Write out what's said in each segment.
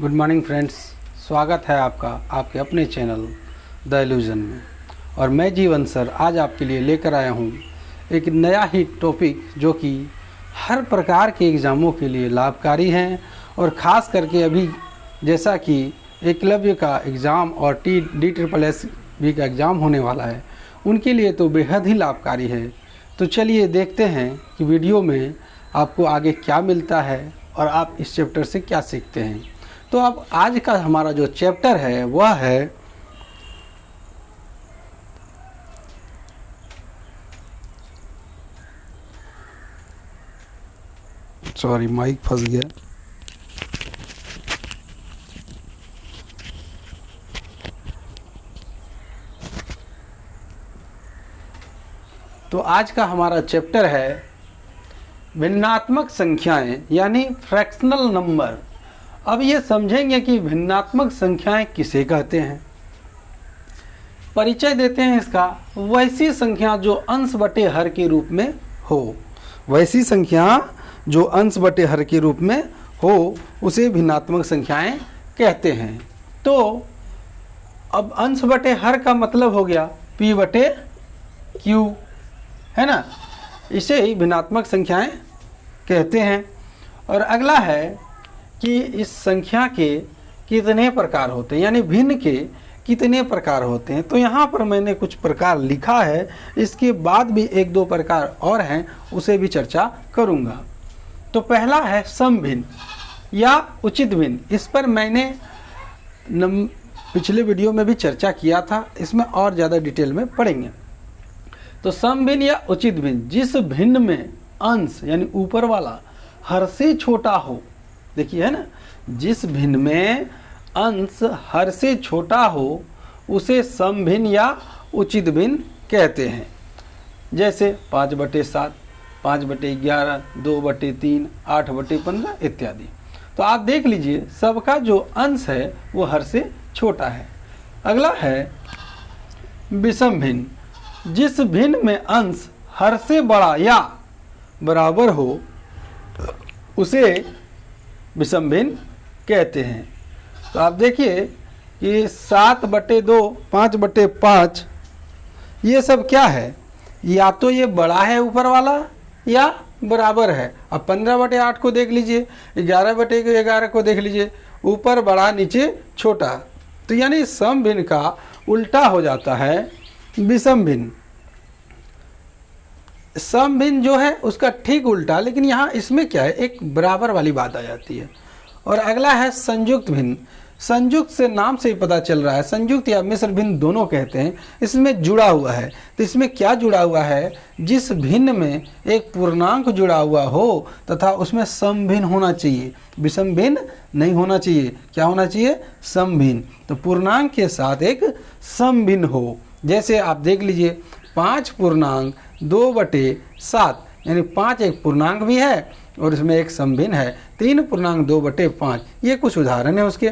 Good morning friends, स्वागत है आपका आपके अपने चैनल द इल्यूजन में। और मैं जीवन सर आज आपके लिए लेकर आया हूँ एक नया ही टॉपिक जो कि हर प्रकार के एग्ज़ामों के लिए लाभकारी हैं। और ख़ास करके अभी जैसा कि एकलव्य का एग्ज़ाम और DSSS भी का एग्ज़ाम होने वाला है, उनके लिए तो बेहद ही लाभकारी है। तो चलिए देखते हैं कि वीडियो में आपको आगे क्या मिलता है और आप इस चैप्टर से क्या सीखते हैं। तो अब आज का हमारा जो चैप्टर है वह है माइक फंस गया। तो आज का हमारा चैप्टर है भिन्नात्मक संख्याएं यानी फ्रैक्शनल नंबर। अब ये समझेंगे कि भिन्नात्मक संख्याएं किसे कहते हैं। परिचय देते हैं इसका। वैसी संख्या जो अंश बटे हर के रूप में हो, वैसी संख्या जो अंश बटे हर के रूप में हो उसे भिन्नात्मक संख्याएं कहते हैं। तो अब अंश बटे हर का मतलब हो गया P बटे Q, है ना। इसे ही भिन्नात्मक संख्याएं कहते हैं। और अगला है कि इस संख्या के कितने प्रकार होते हैं, यानी भिन्न के कितने प्रकार होते हैं। तो यहाँ पर मैंने कुछ प्रकार लिखा है, इसके बाद भी एक दो प्रकार और हैं, उसे भी चर्चा करूँगा। तो पहला है समभिन्न या उचित भिन्न। इस पर मैंने पिछले वीडियो में भी चर्चा किया था, इसमें और ज़्यादा डिटेल में पढ़ेंगे। तो समभिन्न या उचित भिन्न, जिस भिन्न में अंश यानी ऊपर वाला हर से छोटा हो, देखिए है ना, जिस भिन्न में अंश हर से छोटा हो उसे समभिन्न या उचित भिन्न कहते हैं। जैसे 5/7, 5/11, 2/3, 8/15 इत्यादि। तो आप देख लीजिए सबका जो अंश है वो हर से छोटा है। अगला है विषम भिन्न, जिस भिन्न में अंश हर से बड़ा या बराबर हो उसे विषम भिन्न कहते हैं। तो आप देखिए कि 7/2, 5/5 ये सब क्या है, या तो ये बड़ा है ऊपर वाला या बराबर है। अब 15/8 को देख लीजिए, 11/11 को देख लीजिए, ऊपर बड़ा नीचे छोटा। तो यानी सम भिन्न का उल्टा हो जाता है विषम भिन्न। सम भिन्न जो है उसका ठीक उल्टा, लेकिन यहाँ इसमें क्या है, एक बराबर वाली बात आ जाती है। और अगला है संयुक्त भिन्न। संयुक्त से नाम से ही पता चल रहा है, संयुक्त या मिश्र भिन्न दोनों कहते हैं। इसमें जुड़ा हुआ है। तो इसमें क्या जुड़ा हुआ है, जिस भिन्न में एक पूर्णांक जुड़ा हुआ हो तथा उसमें सम भिन्न होना चाहिए, विषम भिन्न नहीं होना चाहिए। क्या होना चाहिए, सम भिन्न। तो पूर्णांक के साथ एक सम भिन्न हो। जैसे आप देख लीजिए 5/2/7, यानी 5 एक पूर्णांक भी है और इसमें एक सम भिन्न है। 3/2/5, ये कुछ उदाहरण है उसके।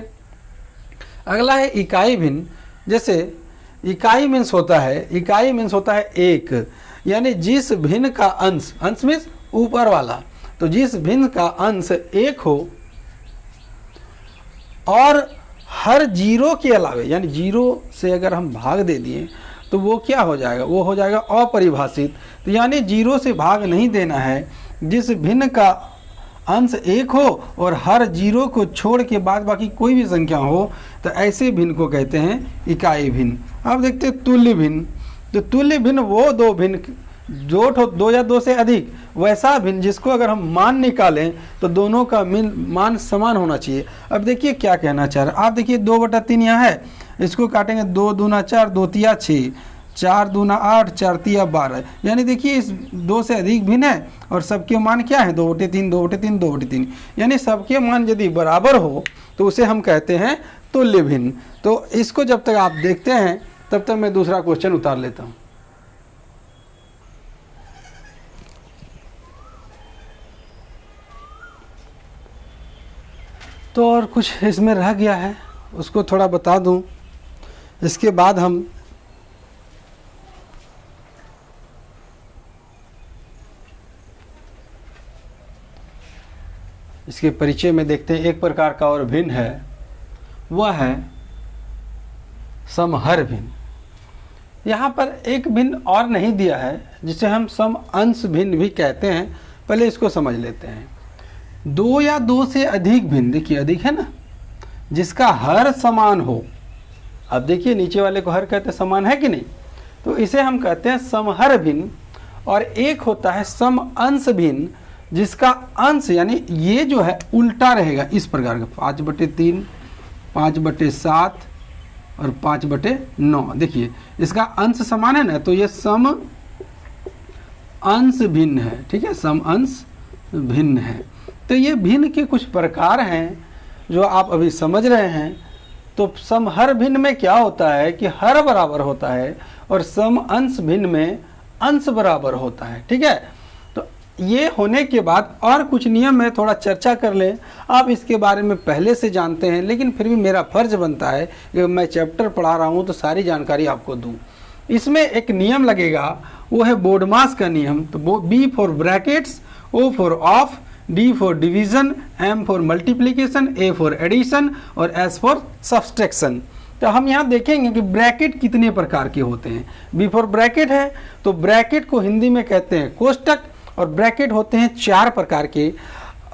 अगला है इकाई भिन्न। जैसे इकाई मीन्स होता है, इकाई मीन्स होता है एक, यानी जिस भिन्न का अंश, अंश मीन्स ऊपर वाला, तो जिस भिन्न का अंश एक हो और हर जीरो के अलावे, यानी जीरो से अगर हम भाग दे दिए तो वो क्या हो जाएगा, वो हो जाएगा अपरिभाषित। तो यानी जीरो से भाग नहीं देना है। जिस भिन्न का अंश एक हो और हर जीरो को छोड़ के बाद बाकी कोई भी संख्या हो, तो ऐसे भिन्न को कहते हैं इकाई भिन्न। अब देखते हैं तुल्य भिन्न। तो तुल्य भिन्न वो दो भिन्न, दो या दो से अधिक, वैसा भिन्न जिसको अगर हम मान निकालें तो दोनों का मान समान होना चाहिए। अब देखिए क्या कहना चाह रहा है। आप देखिए 2/3 यहाँ है, इसको काटेंगे 2 दूना 4, 2 तिया 6, 4 दूना 8, 4 तिया 12। यानी देखिए इस दो से अधिक भिन्न है और सबके मान क्या है, 2/3, 2/3, 2/3। यानी सबके मान यदि बराबर हो तो उसे हम कहते हैं तुल्य भिन्न। तो इसको जब तक आप देखते हैं तब तक मैं दूसरा क्वेश्चन उतार लेता हूँ। तो और कुछ इसमें रह गया है, उसको थोड़ा बता दूं, इसके बाद हम इसके परिचय में देखते हैं। एक प्रकार का और भिन्न है वह है समहर भिन्न। यहाँ पर एक भिन्न और नहीं दिया है जिसे हम सम अंश भिन्न भी कहते हैं। पहले इसको समझ लेते हैं। दो या दो से अधिक भिन्न, देखिए अधिक है ना, जिसका हर समान हो। अब देखिए नीचे वाले को हर कहते हैं, समान है कि नहीं, तो इसे हम कहते हैं समहर भिन्न। और एक होता है सम अंश भिन्न, जिसका अंश यानी ये जो है उल्टा रहेगा इस प्रकार का, 5/3, 5/7 और 5/9। देखिए इसका अंश समान है ना, तो ये सम अंश भिन्न है। ठीक है, सम अंश भिन्न है। तो ये भिन्न के कुछ प्रकार हैं जो आप अभी समझ रहे हैं। तो समहर भिन्न में क्या होता है कि हर बराबर होता है, और सम अंश भिन्न में अंश बराबर होता है। ठीक है, तो ये होने के बाद और कुछ नियम में थोड़ा चर्चा कर लें। आप इसके बारे में पहले से जानते हैं, लेकिन फिर भी मेरा फर्ज बनता है कि मैं चैप्टर पढ़ा रहा हूँ तो सारी जानकारी आपको दूँ। इसमें एक नियम लगेगा, वो है बोडमास का नियम। तो B for brackets, O for of, D for division, M for multiplication, A for addition और एस फॉर सब्सट्रैक्शन। तो हम यहाँ देखेंगे कि ब्रैकेट कितने प्रकार के होते हैं। बी फॉर ब्रैकेट है, तो ब्रैकेट को हिंदी में कहते हैं कोष्टक, और ब्रैकेट होते हैं 4 प्रकार के।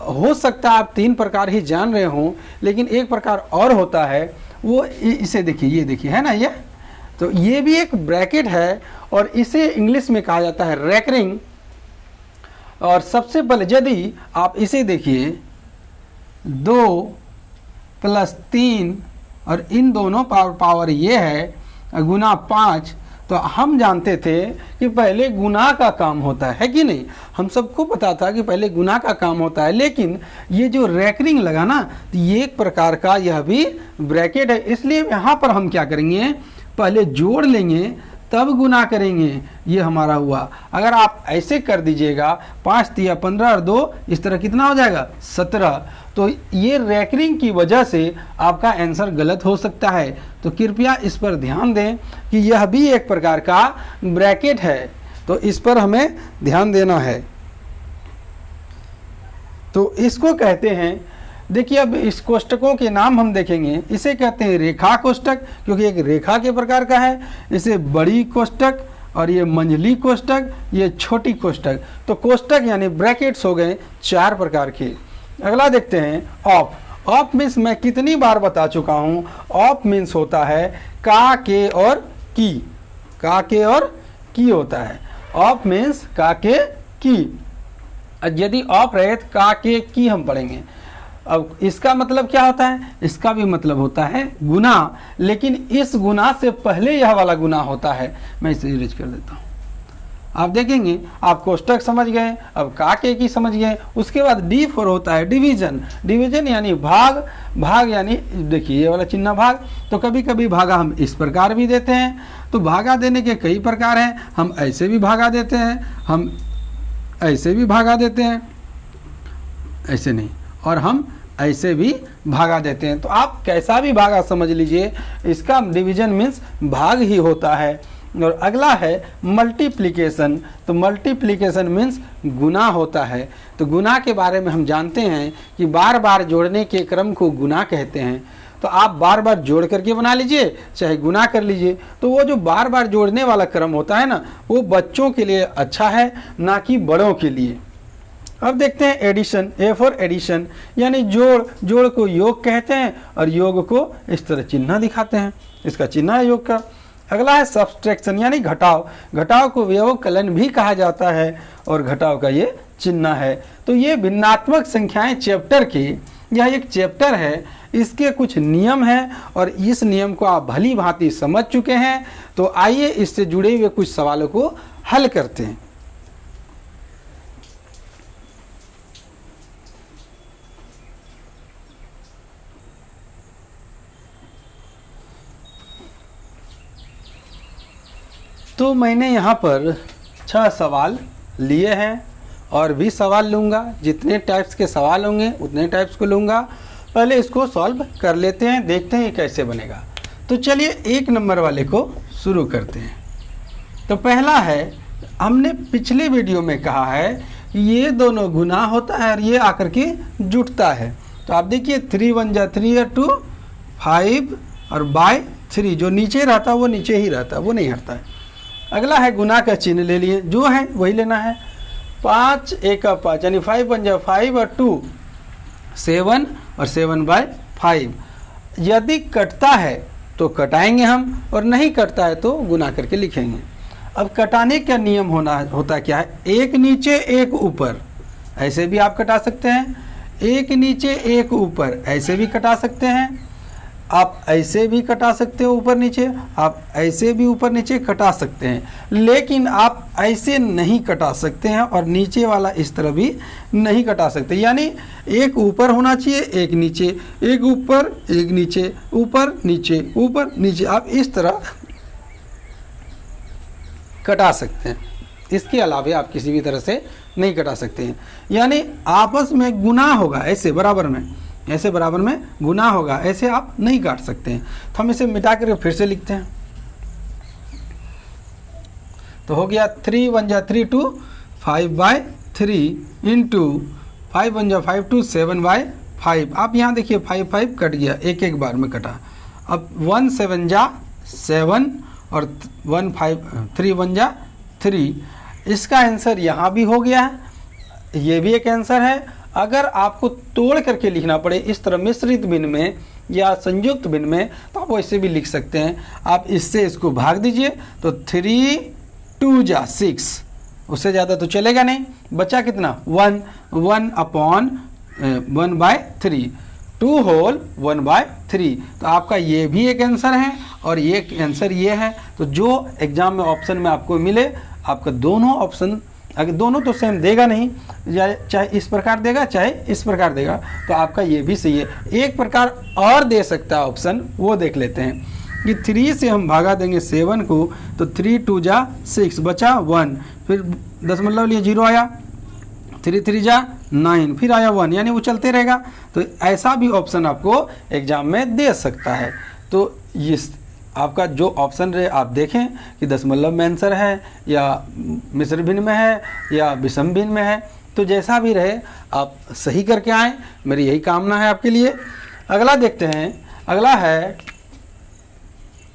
हो सकता है आप 3 प्रकार ही जान रहे हों, लेकिन एक प्रकार और होता है, वो इसे देखिए, ये देखिए है ना ये, तो ये भी एक ब्रैकेट है और इसे इंग्लिश में कहा जाता है रैकरिंग। और सबसे पहले यदि आप इसे देखिए 2 + 3 और इन दोनों पावर ये है गुना 5, तो हम जानते थे कि पहले गुना का काम होता है कि नहीं। हम सबको पता था कि पहले गुना का काम होता है, लेकिन ये जो रैकरिंग लगा ना, तो ये एक प्रकार का यह भी ब्रैकेट है। इसलिए यहाँ पर हम क्या करेंगे, पहले जोड़ लेंगे तब गुना करेंगे। ये हमारा हुआ। अगर आप ऐसे कर दीजिएगा 5 × 3 = 15 और 2 इस तरह कितना हो जाएगा 17, तो ये रैकरिंग की वजह से आपका आंसर गलत हो सकता है। तो कृपया इस पर ध्यान दें कि यह भी एक प्रकार का ब्रैकेट है, तो इस पर हमें ध्यान देना है। तो इसको कहते हैं, देखिए अब इस कोष्टकों के नाम हम देखेंगे। इसे कहते हैं रेखा कोष्टक, क्योंकि एक रेखा के प्रकार का है। इसे बड़ी कोष्टक, और ये मंझली कोष्टक, ये छोटी कोष्टक। तो कोष्टक यानी ब्रैकेट्स हो गए 4 प्रकार के। अगला देखते हैं ऑफ। ऑफ मीन्स मैं कितनी बार बता चुका हूँ, ऑफ मीन्स होता है का, के और की। का, के और की होता है। ऑफ मीन्स का, के, की। यदि ऑफ रहे तो का, के, की हम पढ़ेंगे। अब इसका मतलब क्या होता है, इसका भी मतलब होता है गुना, लेकिन इस गुना से पहले यह वाला गुना होता है। मैं इसे इरेज कर देता हूँ। आप देखेंगे, आप कोष्टक समझ गए, अब का, के, की समझ गए। उसके बाद डी फॉर होता है डिवीजन। डिवीजन यानी भाग। भाग यानी देखिए ये वाला चिन्ह भाग। तो कभी कभी भागा हम इस प्रकार भी देते हैं। तो भागा देने के कई प्रकार हैं। हम ऐसे भी भागा देते हैं, हम ऐसे भी भागा देते हैं, ऐसे नहीं, और हम ऐसे भी भागा देते हैं। तो आप कैसा भी भागा समझ लीजिए, इसका डिवीजन मीन्स भाग ही होता है। और अगला है मल्टीप्लिकेशन। तो मल्टीप्लिकेशन मीन्स गुना होता है। तो गुना के बारे में हम जानते हैं कि बार बार जोड़ने के क्रम को गुना कहते हैं। तो आप बार बार जोड़ करके बना लीजिए, चाहे गुना कर लीजिए। तो वो जो बार बार जोड़ने वाला क्रम होता है ना, वो बच्चों के लिए अच्छा है, ना कि बड़ों के लिए। अब देखते हैं एडिशन। ए फॉर एडिशन यानी जोड़। जोड़ को योग कहते हैं, और योग को इस तरह चिन्ह दिखाते हैं। इसका चिन्ह है योग का। अगला है सब्सट्रैक्शन यानी घटाव। घटाव को व्यवकलन भी कहा जाता है, और घटाव का ये चिन्ह है। तो ये भिन्नात्मक संख्याएं चैप्टर की, यह एक चैप्टर है, इसके कुछ नियम हैं, और इस नियम को आप भली भांति समझ चुके हैं। तो आइए इससे जुड़े हुए कुछ सवालों को हल करते हैं। तो मैंने यहाँ पर 6 सवाल लिए हैं, और भी सवाल लूँगा। जितने टाइप्स के सवाल होंगे उतने टाइप्स को लूँगा। पहले इसको सॉल्व कर लेते हैं, देखते हैं ये कैसे बनेगा। तो चलिए 1 नंबर वाले को शुरू करते हैं। तो पहला है, हमने पिछले वीडियो में कहा है कि ये दोनों गुना होता है और ये आकर के जुटता है। तो आप देखिए 3 × 1 = 3 और 2 5 और बाय 3, जो नीचे रहता है वो नीचे ही रहता है, वो नहीं हटता है। अगला है गुना का चिन्ह ले लिए, जो है वही लेना है। 5 एक 5 यानी 5 बन जाए 5 और 2 7 और 7/5। यदि कटता है तो कटाएंगे हम, और नहीं कटता है तो गुना करके लिखेंगे। अब कटाने का नियम होता क्या है, एक नीचे एक ऊपर, ऐसे भी आप कटा सकते हैं। एक नीचे एक ऊपर, ऐसे भी कटा सकते हैं। आप ऐसे भी कटा सकते हो ऊपर नीचे, आप ऐसे भी ऊपर नीचे कटा सकते हैं, लेकिन आप ऐसे नहीं कटा सकते हैं और नीचे वाला इस तरह भी नहीं कटा सकते। यानी एक ऊपर होना चाहिए, एक नीचे, एक ऊपर एक नीचे, ऊपर नीचे ऊपर नीचे, आप इस तरह कटा सकते हैं। इसके अलावा आप किसी भी तरह से नहीं कटा सकते हैं। यानी आपस में गुना होगा, ऐसे बराबर में, ऐसे बराबर में गुना होगा, ऐसे आप नहीं काट सकते हैं। तो हम इसे मिटा करके फिर से लिखते हैं। तो हो गया 3 1 जा 3 2 5/3 इंटू 5 1 जा 5 2 7/5। आप यहाँ देखिए 5 5 कट गया, एक एक बार में कटा। अब 1 7 जा 7 और 1 5 3 1 जा 3। इसका आंसर यहाँ भी हो गया है, ये भी एक आंसर है। अगर आपको तोड़ करके लिखना पड़े इस तरह मिश्रित भिन्न में या संयुक्त भिन्न में, तो आप वैसे भी लिख सकते हैं। आप इससे इसको भाग दीजिए तो 3 2 जा 6, उससे ज़्यादा तो चलेगा नहीं। बचा कितना 1 1/1/3, 2 होल 1/3। तो आपका ये भी एक आंसर है और ये आंसर ये है। तो जो एग्जाम में ऑप्शन में आपको मिले, आपका दोनों ऑप्शन, अगर दोनों तो सेम देगा नहीं, चाहे इस प्रकार देगा चाहे इस प्रकार देगा, तो आपका ये भी सही है। एक प्रकार और दे सकता है ऑप्शन, वो देख लेते हैं कि 3 से हम भागा देंगे 7 को, तो 3 2 जा 6, बचा 1, फिर दशमलव लिए 0 आया, 3 3 जा 9, फिर आया 1, यानी वो चलते रहेगा। तो ऐसा भी ऑप्शन आपको एग्जाम में दे सकता है। तो ये आपका जो ऑप्शन रहे आप देखें कि दशमलव में आंसर है या मिश्र भिन्न में है या विषम भिन्न में है, तो जैसा भी रहे आप सही करके आएँ, मेरी यही कामना है आपके लिए। अगला देखते हैं, अगला है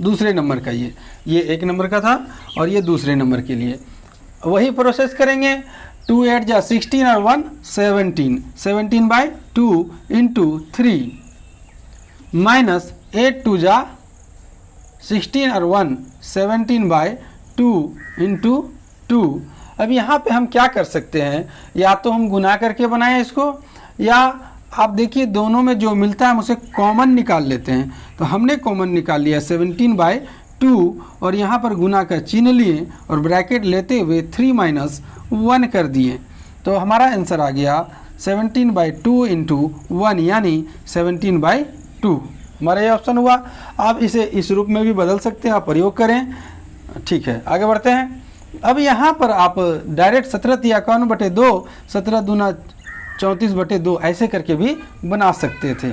दूसरे नंबर का। ये 1 नंबर का था और ये दूसरे नंबर के लिए वही प्रोसेस करेंगे। 2 8 जा 16 और 1 17, 17/2 इंटू 3 माइनस 8 2 जा 16 और 1 17/2 इंटू 2। अब यहाँ पे हम क्या कर सकते हैं, या तो हम गुना करके बनाएं इसको, या आप देखिए दोनों में जो मिलता है हम उसे कॉमन निकाल लेते हैं। तो हमने कॉमन निकाल लिया 17/2 और यहाँ पर गुना का चिन्ह लिए और ब्रैकेट लेते हुए 3 - 1 कर दिए। तो हमारा आंसर आ गया 17/2 इंटू 1 यानी 17/2। हमारा ये ऑप्शन हुआ। आप इसे इस रूप में भी बदल सकते हैं, आप प्रयोग करें। ठीक है, आगे बढ़ते हैं। अब यहाँ पर आप डायरेक्ट 17/2 17 दूना 34/2 ऐसे करके भी बना सकते थे।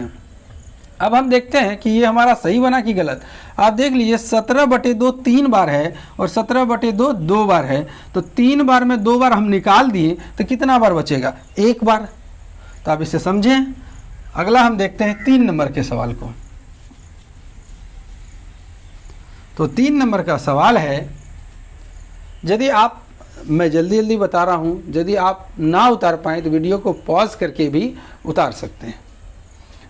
अब हम देखते हैं कि ये हमारा सही बना कि गलत। आप देख लीजिए 17/2 3 बार है और 17/2 2 बार है। तो 3 बार में 2 बार हम निकाल दिए तो कितना बार बचेगा, 1 बार। तो आप इसे समझें। अगला हम देखते हैं 3 नंबर के सवाल को। तो 3 नंबर का सवाल है, यदि आप, मैं जल्दी जल्दी बता रहा हूँ, यदि आप ना उतार पाएँ तो वीडियो को पॉज करके भी उतार सकते हैं।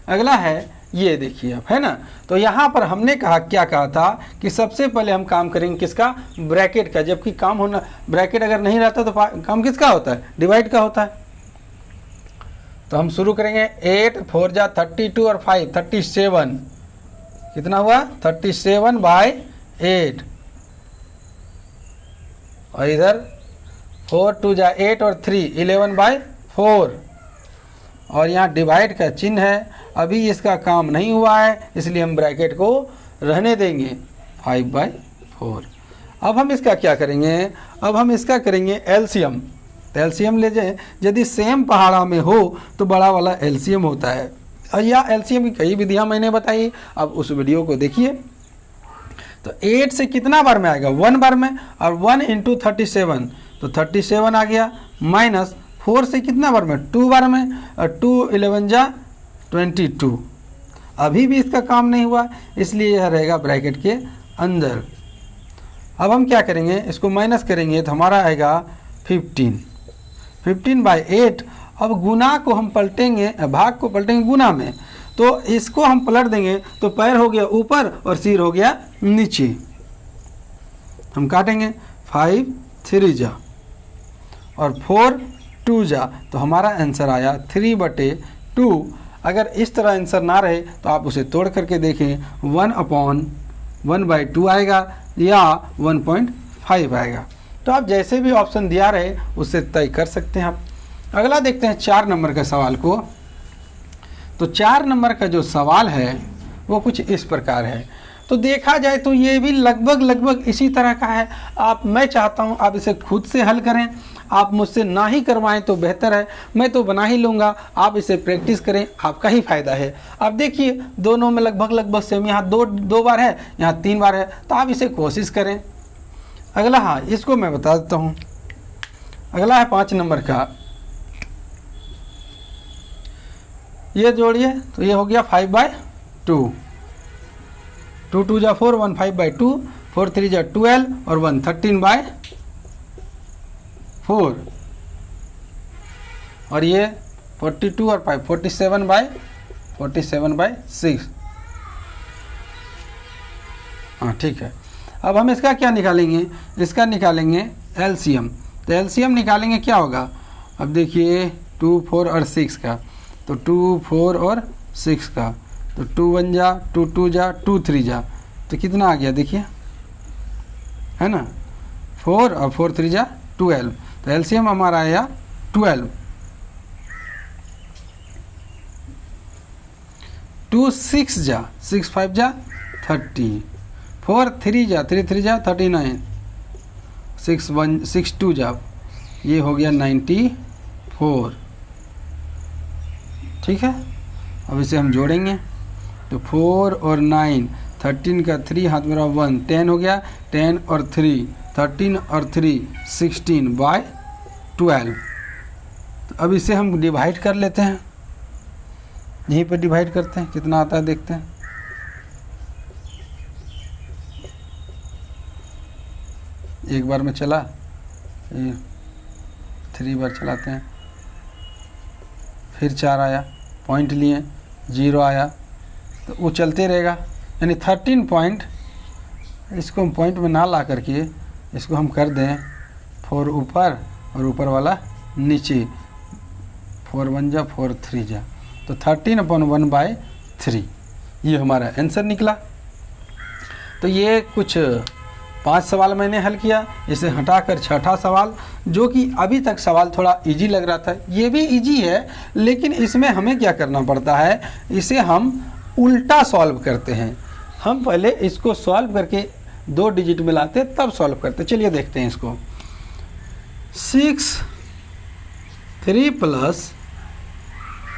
अगला है, ये देखिए आप, है ना। तो यहाँ पर हमने क्या कहा था कि सबसे पहले हम काम करेंगे किसका, ब्रैकेट का। जबकि काम होना, ब्रैकेट अगर नहीं रहता तो काम किसका होता है, डिवाइड का होता है। तो हम शुरू करेंगे 8 4 जा 32 और 5 37, कितना हुआ 37/8। और इधर 4 2 जा 8 और 3 11/4। और यहाँ डिवाइड का चिन्ह है, अभी इसका काम नहीं हुआ है इसलिए हम ब्रैकेट को रहने देंगे 5/4। अब हम इसका क्या करेंगे, अब हम इसका करेंगे एलसीएम। तो एलसीएम ले जाए, यदि सेम पहाड़ा में हो तो बड़ा वाला एलसीएम होता है। और या एलसीएम की कई विधियाँ मैंने बताई, अब उस वीडियो को देखिए। तो 8 से कितना बार में आएगा, 1 बार में, और 1 × 37 तो 37 आ गया, माइनस 4 से कितना बार में, 2 बार में, और 2 11 जा 22। अभी भी इसका काम नहीं हुआ, इसलिए यह रहेगा ब्रैकेट के अंदर। अब हम क्या करेंगे, इसको माइनस करेंगे तो हमारा आएगा 15/8। अब गुना को हम पलटेंगे, भाग को पलटेंगे गुना में, तो इसको हम पलट देंगे तो पैर हो गया ऊपर और सिर हो गया नीचे। हम काटेंगे 5 3 जा और 4 2 जा, तो हमारा आंसर आया 3/2। अगर इस तरह आंसर ना रहे तो आप उसे तोड़ करके देखें, 1/1/2 आएगा या 1.5 आएगा। तो आप जैसे भी ऑप्शन दिया रहे उससे तय कर सकते हैं आप। अगला देखते हैं 4 नंबर का सवाल को। तो 4 नंबर का जो सवाल है वो कुछ इस प्रकार है। तो देखा जाए तो ये भी लगभग इसी तरह का है। मैं चाहता हूँ आप इसे खुद से हल करें, आप मुझसे ना ही करवाएं तो बेहतर है, मैं तो बना ही लूँगा, आप इसे प्रैक्टिस करें, आपका ही फायदा है। आप देखिए दोनों में लगभग सेम, यहाँ दो बार है, यहाँ 3 बार है, तो आप इसे कोशिश करें। अगला, हाँ इसको मैं बता देता हूँ। अगला है 5 नंबर का, ये जोड़िए तो ये हो गया 5/2, 2 2 जा 4, 1 5/2, 4 3 जा 12 और 1 13/4, और ये 42 और 5 47/6। हाँ ठीक है। अब हम इसका क्या निकालेंगे, इसका निकालेंगे एलसीएम। तो एलसीएम निकालेंगे क्या होगा, अब देखिए 2 4 और 6 का, तो 2 4 और 6 का, तो 2 1 जा 2 2 जा 2 3 जा, तो कितना आ गया देखिए, है ना, 4 और 4 3 जा 12। तो एलसीएम हमारा आया 12। 2 6 जा 6 5 जा 30, 4 3 जा 3 3 जा 39, 6 1 6 2 जा, ये हो गया 94। ठीक है। अब इसे हम जोड़ेंगे तो 4 और 9, 13 का 3 हाथ मेरा 1, 10 हो गया, 10 और 3 13 और 3 16/12। तो अब इसे हम डिवाइड कर लेते हैं, यहीं पर डिवाइड करते हैं, कितना आता है देखते हैं। एक बार में चला, 3 बार चलाते हैं, फिर 4 आया, पॉइंट लिए, 0 आया, तो वो चलते रहेगा। यानी 13 पॉइंट, इसको हम पॉइंट में ना ला करके इसको हम कर दें 4 ऊपर और ऊपर वाला नीचे, 4 1 जा 4 3 जा, तो 13/1/3 ये हमारा आंसर निकला। तो ये कुछ 5 सवाल मैंने हल किया। इसे हटाकर छठा सवाल, जो कि अभी तक सवाल थोड़ा इजी लग रहा था, ये भी इजी है, लेकिन इसमें हमें क्या करना पड़ता है, इसे हम उल्टा सॉल्व करते हैं। हम पहले इसको सॉल्व करके 2 डिजिट मिलाते तब सॉल्व करते। चलिए देखते हैं इसको। 6 3 +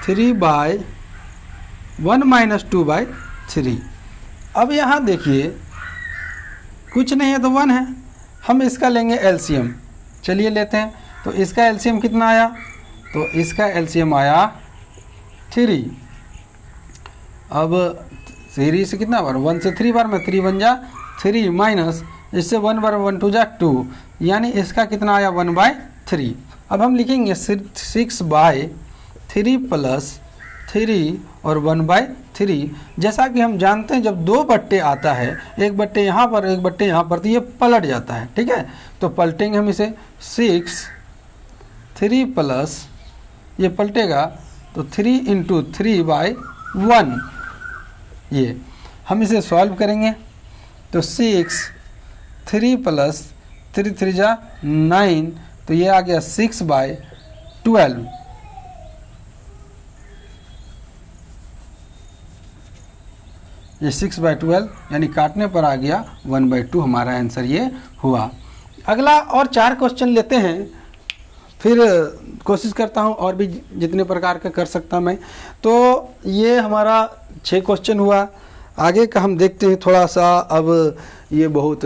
3/1 - 2/3। अब यहाँ देखिए कुछ नहीं है तो 1 है, हम इसका लेंगे एलसीएम। चलिए लेते हैं। तो इसका एलसीएम कितना आया, तो इसका एलसीएम आया 3। अब 3 से कितना बार, 1 से 3 बार में, 3 1 जा 3 माइनस इससे 1 बार 1 2 जा 2, यानी इसका कितना आया 1/3। अब हम लिखेंगे 6/3 + 3 और 1/3। जैसा कि हम जानते हैं जब 2 बट्टे आता है, एक बट्टे यहाँ पर एक बट्टे यहाँ पर, तो ये पलट जाता है। ठीक है, तो पलटेंगे हम इसे, 6 3 + ये पलटेगा तो 3 × 3/1। ये हम इसे सॉल्व करेंगे तो 6 3 + 3 3 जा 9, तो ये आ गया 6/12। ये 6/12 यानी काटने पर आ गया 1/2, हमारा आंसर ये हुआ। अगला और 4 क्वेश्चन लेते हैं, फिर कोशिश करता हूँ और भी जितने प्रकार का कर सकता मैं। तो ये हमारा 6 क्वेश्चन हुआ। आगे का हम देखते हैं थोड़ा सा, अब ये बहुत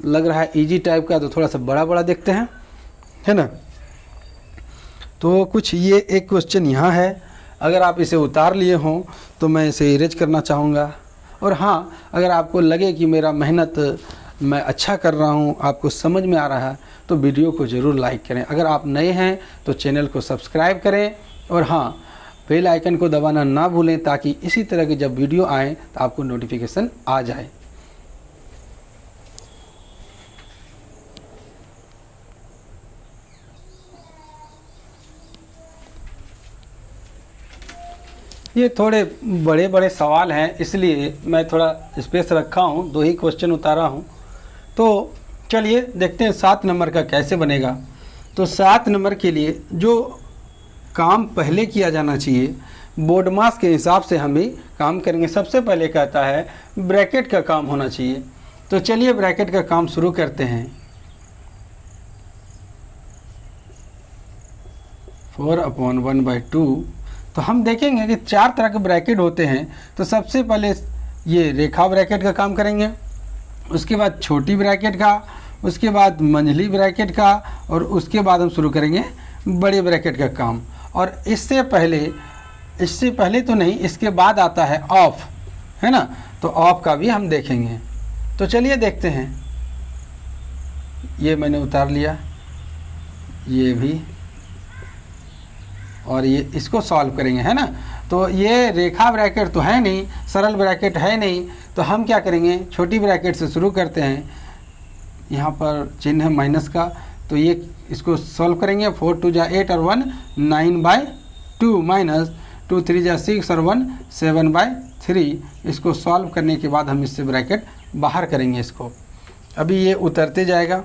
लग रहा है इजी टाइप का, तो थोड़ा सा बड़ा बड़ा देखते हैं, है ना। तो कुछ ये एक क्वेश्चन यहाँ है, अगर आप इसे उतार लिए हों तो मैं इसे इरेज करना चाहूँगा। और हाँ, अगर आपको लगे कि मेरा मेहनत मैं अच्छा कर रहा हूँ, आपको समझ में आ रहा है, तो वीडियो को ज़रूर लाइक करें। अगर आप नए हैं तो चैनल को सब्सक्राइब करें और हाँ, बेल आइकन को दबाना ना भूलें ताकि इसी तरह की जब वीडियो आए तो आपको नोटिफिकेशन आ जाए। ये थोड़े बड़े बड़े सवाल हैं, इसलिए मैं थोड़ा स्पेस रखा हूँ, 2 ही क्वेश्चन उतारा हूँ। तो चलिए देखते हैं 7 नंबर का कैसे बनेगा। तो 7 नंबर के लिए जो काम पहले किया जाना चाहिए, बोर्ड मास के हिसाब से हम भी काम करेंगे। सबसे पहले कहता है ब्रैकेट का काम होना चाहिए। तो चलिए ब्रैकेट का काम शुरू करते हैं। 4/1/2। तो हम देखेंगे कि 4 तरह के ब्रैकेट होते हैं। तो सबसे पहले ये रेखा ब्रैकेट का काम करेंगे, उसके बाद छोटी ब्रैकेट का, उसके बाद मंझली ब्रैकेट का, और उसके बाद हम शुरू करेंगे बड़े ब्रैकेट का काम। और इससे पहले तो नहीं, इसके बाद आता है ऑफ, है ना। तो ऑफ का भी हम देखेंगे। तो चलिए देखते हैं। ये मैंने उतार लिया, ये भी, और ये इसको सॉल्व करेंगे, है ना। तो ये रेखा ब्रैकेट तो है नहीं, सरल ब्रैकेट है नहीं, तो हम क्या करेंगे, छोटी ब्रैकेट से शुरू करते हैं। यहाँ पर चिन्ह है माइनस का, तो ये इसको सॉल्व करेंगे। 4 2 जा 8 और 1 9/2 माइनस 2 3 जा 6 और 1 7/3। इसको सॉल्व करने के बाद हम इससे ब्रैकेट बाहर करेंगे इसको। अभी ये उतरते जाएगा।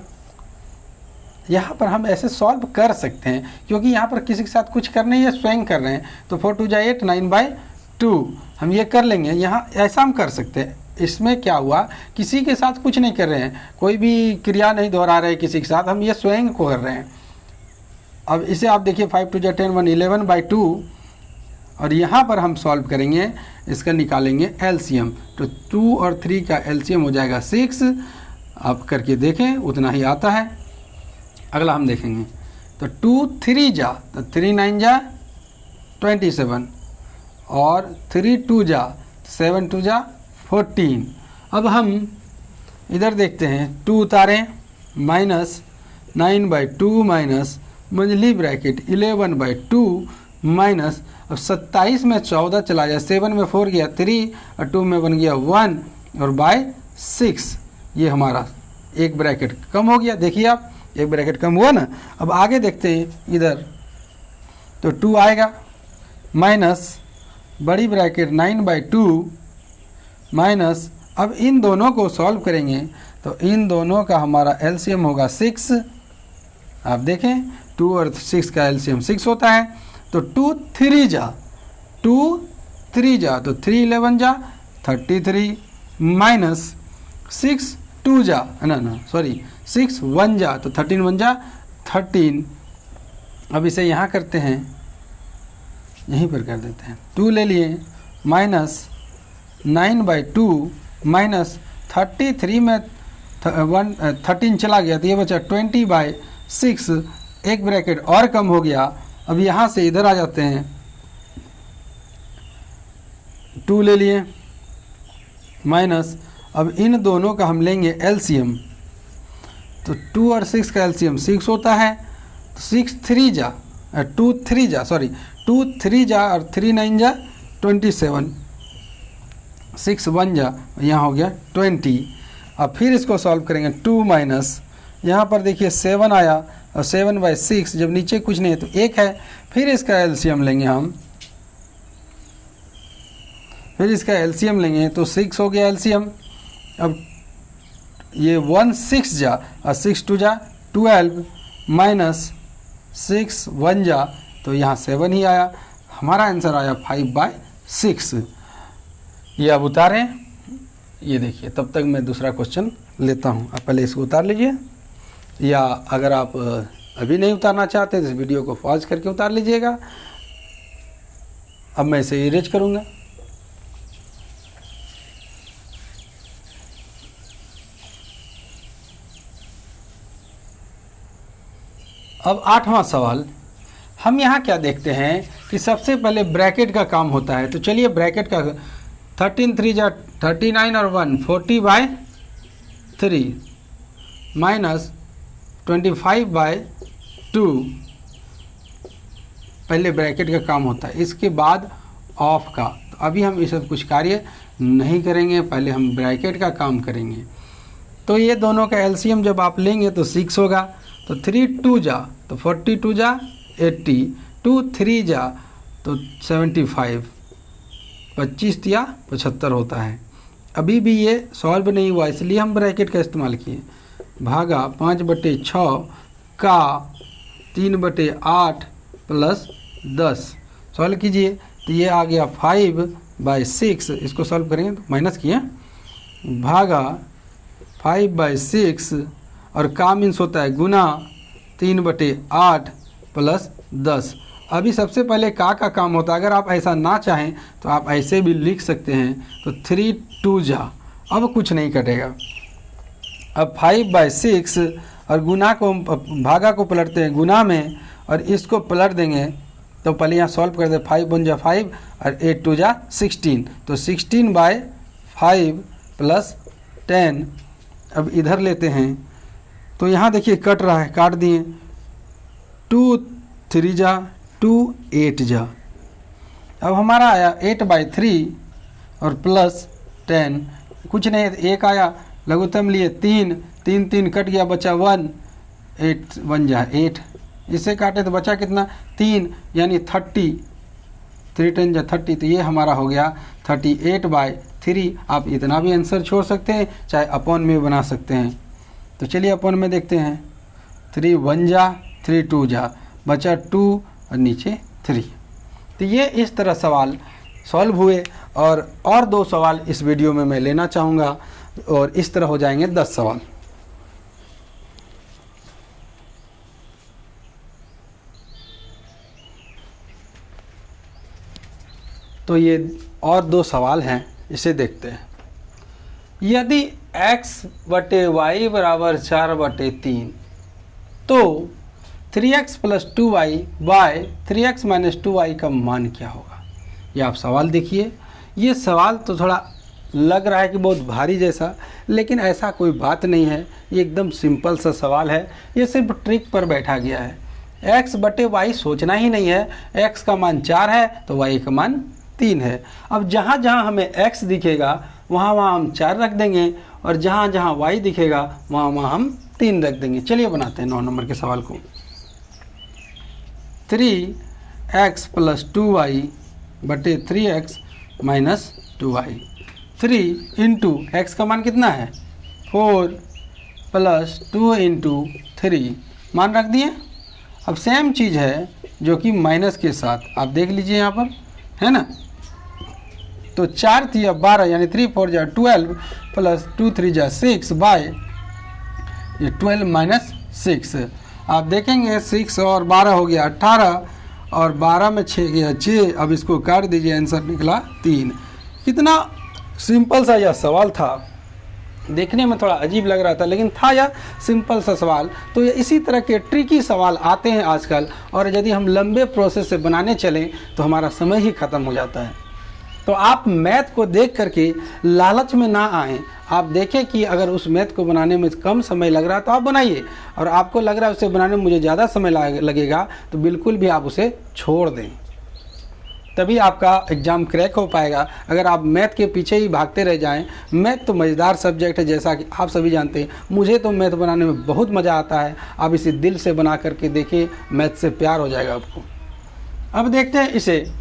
यहाँ पर हम ऐसे सॉल्व कर सकते हैं क्योंकि यहाँ पर किसी के साथ कुछ कर नहीं है, स्वयं कर रहे हैं। तो 4 2 जा 8 9/2 हम ये कर लेंगे। यहाँ ऐसा हम कर सकते हैं। इसमें क्या हुआ, किसी के साथ कुछ नहीं कर रहे हैं, कोई भी क्रिया नहीं दोहरा रहे किसी के साथ, हम ये स्वयं को कर रहे हैं। अब इसे आप देखिए 5 2 जा 10 1 11/2, और यहाँ पर हम सॉल्व करेंगे, इसका निकालेंगे एलसीएम। तो 2 और 3 का एलसीएम हो जाएगा 6। आप करके देखें, उतना ही आता है। अगला हम देखेंगे। तो 2 3 जा, तो 3 9 जा 27, और 3 2 जा 7 2 जा 14। अब हम इधर देखते हैं, 2 उतारें, माइनस 9/2 माइनस मंझली ब्रैकेट 11/2 माइनस, अब 27 में 14 चला गया, 7 में 4 गया 3, और 2 में बन गया 1, और बाय 6। ये हमारा एक ब्रैकेट कम हो गया। देखिए आप, एक ब्रैकेट कम हुआ ना। अब आगे देखते हैं इधर, तो 2 आएगा, माइनस बड़ी ब्रैकेट 9/2 माइनस, अब इन दोनों को सॉल्व करेंगे तो इन दोनों का हमारा एलसीएम होगा 6। आप देखें 2 और 6 का एलसीएम 6 होता है। तो 2 3 जा, तो 3 11 जा 33 माइनस 6 2 जा, ना सॉरी 6 1 जा, तो 13 1 जा 13। अब इसे यहाँ करते हैं, यहीं पर कर देते हैं। 2 ले लिए, माइनस 9/2 माइनस 33 में 13 चला गया, तो ये बचा 20/6। एक ब्रैकेट और कम हो गया। अब यहाँ से इधर आ जाते हैं, 2 ले लिए, माइनस, अब इन दोनों का हम लेंगे एलसीएम। तो 2 और 6 का एलसीएम 6 होता है। तो 2 3 जा और 3 9 जा 27, 6 1 जा, यहाँ हो गया 20। अब फिर इसको सॉल्व करेंगे। 2 माइनस, यहाँ पर देखिए 7 आया, और 7/6, जब नीचे कुछ नहीं है तो 1 है। फिर इसका एलसीएम लेंगे हम, तो 6 हो गया एलसीएम। अब ये 1 6 जा, और 6 2 जा 12, माइनस 6 1 जा, तो यहाँ 7 ही आया। हमारा आंसर आया 5/6। ये अब उतारें, ये देखिए। तब तक मैं दूसरा क्वेश्चन लेता हूँ। आप पहले इसको उतार लीजिए, या अगर आप अभी नहीं उतारना चाहते तो इस वीडियो को पॉज करके उतार लीजिएगा। अब मैं इसे इरेज करूँगा। अब 8वां सवाल, हम यहाँ क्या देखते हैं कि सबसे पहले ब्रैकेट का काम होता है। तो चलिए ब्रैकेट का 13 3 जा 39 और 1 40/3 माइनस 25/2 पहले ब्रैकेट का काम होता है, इसके बाद ऑफ का। तो अभी हम ये सब कुछ कार्य नहीं करेंगे, पहले हम ब्रैकेट का काम करेंगे। तो ये दोनों का एलसीएम जब आप लेंगे तो 6 होगा। तो 3 2 जा तो 42 जा 80, 2 3 जा तो 75, 25 या 75 होता है। अभी भी ये सॉल्व नहीं हुआ, इसलिए हम ब्रैकेट का इस्तेमाल किए। भागा 5/6 का 3/8 प्लस 10 सॉल्व कीजिए तो ये आ गया 5/6। इसको सॉल्व करेंगे तो माइनस किए, भागा 5/6 और का मीन्स होता है गुना 3/8 प्लस 10। अभी सबसे पहले का काम होता है। अगर आप ऐसा ना चाहें तो आप ऐसे भी लिख सकते हैं। तो 3 2 जा, अब कुछ नहीं कटेगा। अब 5/6 और गुना को भागा को पलटते हैं गुना में और इसको पलट देंगे। तो पहले यहाँ सॉल्व कर दे, 5 1 जा 5 और 8 2 जा 16। तो 16/5 प्लस 10। अब इधर लेते हैं तो यहाँ देखिए कट रहा है, काट दिए। 2 3 जा 2 8 जा। अब हमारा आया 8/3 और प्लस 10, कुछ नहीं एक आया, लघुत्तम लिए 3 3 3 कट गया, बचा 1, 8 1 जा 8। इसे काटे तो बचा कितना 3 यानी 30, 3 10 जा 30। तो ये हमारा हो गया 38/3। आप इतना भी आंसर छोड़ सकते हैं, चाहे अपॉन में बना सकते हैं। तो चलिए अपॉन में देखते हैं। 3 1 जा 3 2 जा, बचा 2 और नीचे 3। तो ये इस तरह सवाल सॉल्व हुए। और 2 सवाल इस वीडियो में मैं लेना चाहूँगा और इस तरह हो जाएंगे 10 सवाल। तो ये और 2 सवाल हैं, इसे देखते हैं। यदि x/y बराबर 4/3 तो 3x + 2y bye 3x - 2y का मान क्या होगा? ये आप सवाल देखिए। ये सवाल तो थोड़ा लग रहा है कि बहुत भारी जैसा, लेकिन ऐसा कोई बात नहीं है। ये एकदम सिंपल सा सवाल है, ये सिर्फ ट्रिक पर बैठा गया है। x/y सोचना ही नहीं है। x का मान 4 है तो y का मान 3 है। अब जहाँ जहाँ हमें x दिखेगा वहाँ वहाँ हम 4 रख देंगे और जहाँ जहाँ y दिखेगा वहाँ वहाँ हम 3 रख देंगे। चलिए बनाते हैं 9 नंबर के सवाल को। 3x + 2y बटे 3x - 2y। 3 × x का मान कितना है 4 + 2 × 3 मान रख दिए। अब सेम चीज़ है जो कि माइनस के साथ, आप देख लीजिए यहाँ पर है ना। तो 4 3 12 यानी 3 4 जा 12 प्लस 2 3 जा 6 बाय ये 12 - 6। आप देखेंगे 6 और 12 हो गया 18 और 12 में 6 गया 6। अब इसको काट दीजिए, आंसर निकला 3। कितना सिंपल सा यह सवाल था, देखने में थोड़ा अजीब लग रहा था लेकिन था यह सिंपल सा सवाल। तो ये इसी तरह के ट्रिकी सवाल आते हैं आजकल, और यदि हम लंबे प्रोसेस से बनाने चलें तो हमारा समय ही ख़त्म हो जाता है। तो आप मैथ को देख करके लालच में ना आएँ। आप देखें कि अगर उस मैथ को बनाने में कम समय लग रहा है तो आप बनाइए, और आपको लग रहा है उसे बनाने में मुझे ज़्यादा समय लगेगा तो बिल्कुल भी आप उसे छोड़ दें, तभी आपका एग्ज़ाम क्रैक हो पाएगा। अगर आप मैथ के पीछे ही भागते रह जाएं। मैथ तो मज़ेदार सब्जेक्ट है, जैसा कि आप सभी जानते हैं। मुझे तो मैथ बनाने में बहुत मज़ा आता है। आप इसे दिल से बना करके देखिए, मैथ से प्यार हो जाएगा आपको। अब देखते हैं इसे,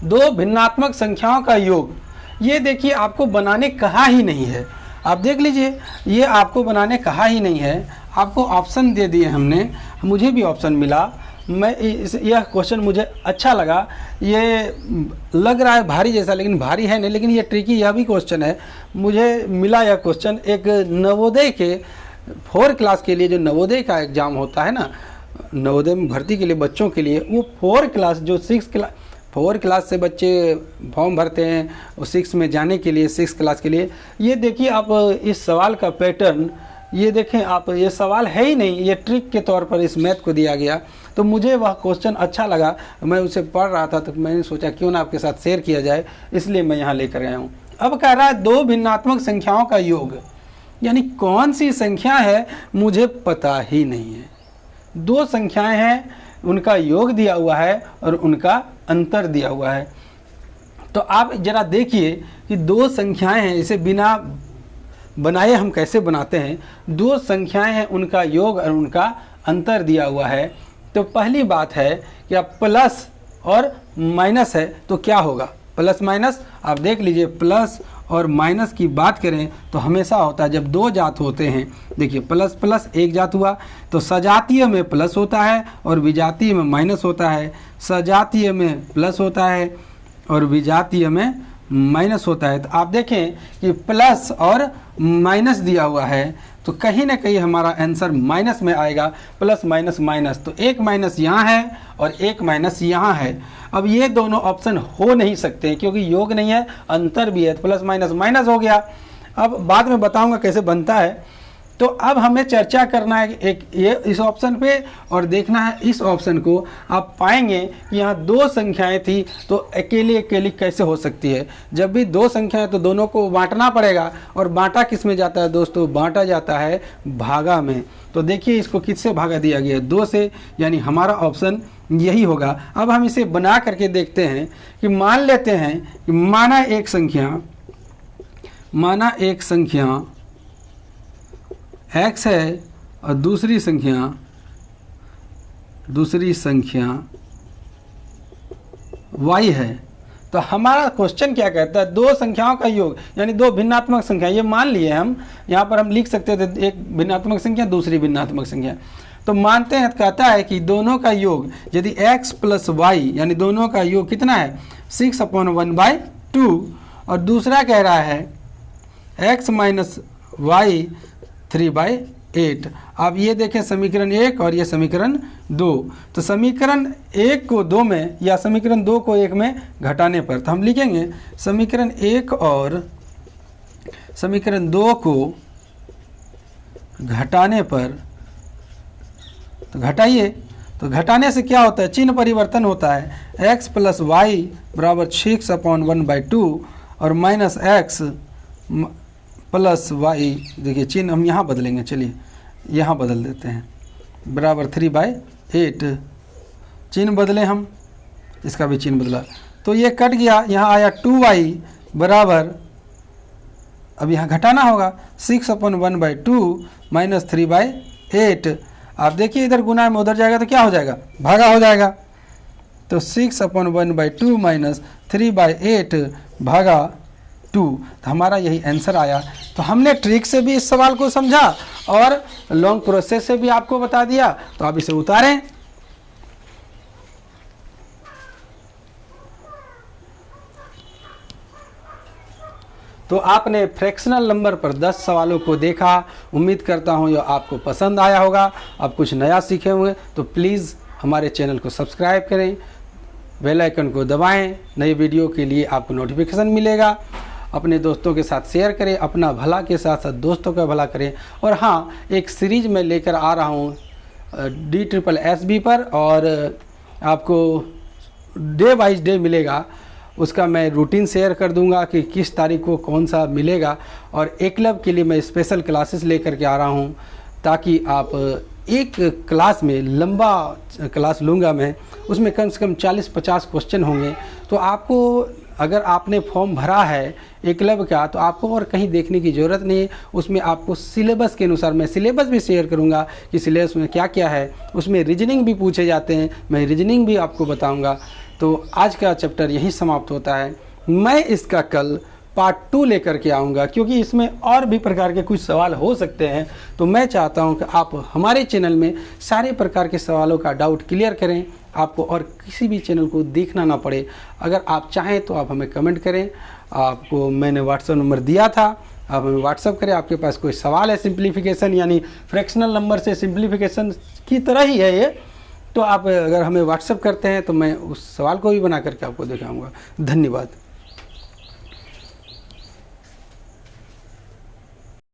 2 भिन्नात्मक संख्याओं का योग। ये देखिए आपको बनाने कहा ही नहीं है। आप देख लीजिए, ये आपको बनाने कहा ही नहीं है, आपको ऑप्शन दे दिए हमने। मुझे भी ऑप्शन मिला, मैं यह क्वेश्चन मुझे अच्छा लगा। ये लग रहा है भारी जैसा, लेकिन भारी है नहीं, लेकिन ये ट्रिकी यह भी क्वेश्चन है। मुझे मिला यह क्वेश्चन एक नवोदय के 4 क्लास के लिए, जो नवोदय का एग्ज़ाम होता है ना, नवोदय में भर्ती के लिए बच्चों के लिए, वो 4 क्लास जो 4 क्लास से बच्चे फॉर्म भरते हैं वो 6 में जाने के लिए, 6 क्लास के लिए। ये देखिए आप इस सवाल का पैटर्न ये देखें आप, ये सवाल है ही नहीं, ये ट्रिक के तौर पर इस मैथ को दिया गया। तो मुझे वह क्वेश्चन अच्छा लगा, मैं उसे पढ़ रहा था तो मैंने सोचा क्यों ना आपके साथ शेयर किया जाए, इसलिए मैं यहाँ लेकर आया हूँ। अब कह रहा है दो भिन्नात्मक संख्याओं का योग, यानी कौन सी संख्या है मुझे पता ही नहीं है। दो संख्याएं हैं, उनका योग दिया हुआ है और उनका अंतर दिया हुआ है। तो आप जरा देखिए कि दो संख्याएं हैं, इसे बिना बनाए हम कैसे बनाते हैं। दो संख्याएं हैं, उनका योग और उनका अंतर दिया हुआ है। तो पहली बात है कि अब प्लस और माइनस है तो क्या होगा, प्लस माइनस। आप देख लीजिए, प्लस और माइनस की बात करें तो हमेशा होता है जब दो जात होते हैं। देखिए प्लस प्लस एक जात हुआ तो सजातीय में प्लस होता है और विजातीय में माइनस होता है। सजातीय में प्लस होता है और विजातीय में माइनस होता है। तो आप देखें कि प्लस और माइनस दिया हुआ है तो कहीं ना कहीं हमारा आंसर माइनस में आएगा। प्लस माइनस माइनस, तो एक माइनस यहाँ है और एक माइनस यहाँ है। अब ये दोनों ऑप्शन हो नहीं सकते क्योंकि योग नहीं है, अंतर भी है। तो प्लस माइनस माइनस हो गया। अब बाद में बताऊंगा कैसे बनता है। तो अब हमें चर्चा करना है एक ये इस ऑप्शन पे और देखना है इस ऑप्शन को। आप पाएंगे कि यहाँ दो संख्याएं थी तो अकेली अकेली कैसे हो सकती है। जब भी दो संख्याएं तो दोनों को बांटना पड़ेगा, और बांटा किस में जाता है दोस्तों, बांटा जाता है भागा में। तो देखिए इसको किससे भागा दिया गया है, दो से, यानी हमारा ऑप्शन यही होगा। अब हम इसे बना करके देखते हैं कि मान लेते हैं कि माना एक संख्या x है और दूसरी संख्या y है। तो हमारा क्वेश्चन क्या कहता है, दो संख्याओं का योग, यानी दो भिन्नात्मक संख्या, ये मान लिए हम। यहाँ पर हम लिख सकते थे एक भिन्नात्मक संख्या दूसरी भिन्नात्मक संख्या। तो मानते हैं, कहता है कि दोनों का योग यदि x प्लस वाई, यानी दोनों का योग कितना है 6/1/2, और दूसरा कह रहा है x माइनस वाई 3/8। अब ये देखें समीकरण 1 और ये समीकरण 2। तो समीकरण 1 को 2 में या समीकरण 2 को 1 में घटाने पर, तो हम लिखेंगे समीकरण 1 और समीकरण 2 को घटाने पर, तो घटाइए। तो घटाने से क्या होता है, चिन्ह परिवर्तन होता है। x प्लस वाई बराबर 6/1/2 और माइनस x प्लस वाई, देखिए चिन्ह हम यहाँ बदलेंगे, चलिए यहाँ बदल देते हैं, बराबर 3/8। चिन्ह बदले हम, इसका भी चिन्ह बदला तो ये कट गया, यहाँ आया 2y बराबर, अब यहाँ घटाना होगा 6/1/2 माइनस 3/8। आप देखिए इधर गुना में उधर जाएगा तो क्या हो जाएगा, भागा हो जाएगा। तो 6/1/2 माइनस 3/8 भागा 2, तो हमारा यही आंसर आया। तो हमने ट्रिक से भी इस सवाल को समझा और लॉन्ग प्रोसेस से भी आपको बता दिया। तो आप इसे उतारें। तो आपने फ्रैक्शनल नंबर पर 10 सवालों को देखा। उम्मीद करता हूँ यह आपको पसंद आया होगा, आप कुछ नया सीखे होंगे। तो प्लीज़ हमारे चैनल को सब्सक्राइब करें, बेल आइकन को दबाएं, नई वीडियो के लिए आपको नोटिफिकेशन मिलेगा। अपने दोस्तों के साथ शेयर करें, अपना भला के साथ साथ दोस्तों का भला करें। और हाँ, एक सीरीज में लेकर आ रहा हूँ DSSB पर, और आपको डे वाइज डे मिलेगा, उसका मैं रूटीन शेयर कर दूंगा कि किस तारीख को कौन सा मिलेगा। और एकलव्य के लिए मैं स्पेशल क्लासेस लेकर के आ रहा हूँ, ताकि आप एक क्लास में, लंबा क्लास लूँगा मैं, उसमें कम से कम 40-50 क्वेश्चन होंगे। तो आपको, अगर आपने फॉर्म भरा है एकलव्य का, तो आपको और कहीं देखने की ज़रूरत नहीं है। उसमें आपको सिलेबस के अनुसार, मैं सिलेबस भी शेयर करूंगा कि सिलेबस में क्या क्या है। उसमें रीजनिंग भी पूछे जाते हैं, मैं रीजनिंग भी आपको बताऊंगा। तो आज का चैप्टर यहीं समाप्त होता है। मैं इसका कल पार्ट 2 लेकर के आऊँगा, क्योंकि इसमें और भी प्रकार के कुछ सवाल हो सकते हैं। तो मैं चाहता हूँ कि आप हमारे चैनल में सारे प्रकार के सवालों का डाउट क्लियर करें, आपको और किसी भी चैनल को देखना ना पड़े। अगर आप चाहें तो आप हमें कमेंट करें, आपको मैंने व्हाट्सएप नंबर दिया था, आप हमें व्हाट्सएप करें। आपके पास कोई सवाल है सिंप्लीफिकेशन, यानी फ्रैक्शनल नंबर से सिंप्लीफिकेशन की तरह ही है ये, तो आप अगर हमें व्हाट्सएप करते हैं तो मैं उस सवाल को भी बना करके आपको दिखाऊंगा। धन्यवाद।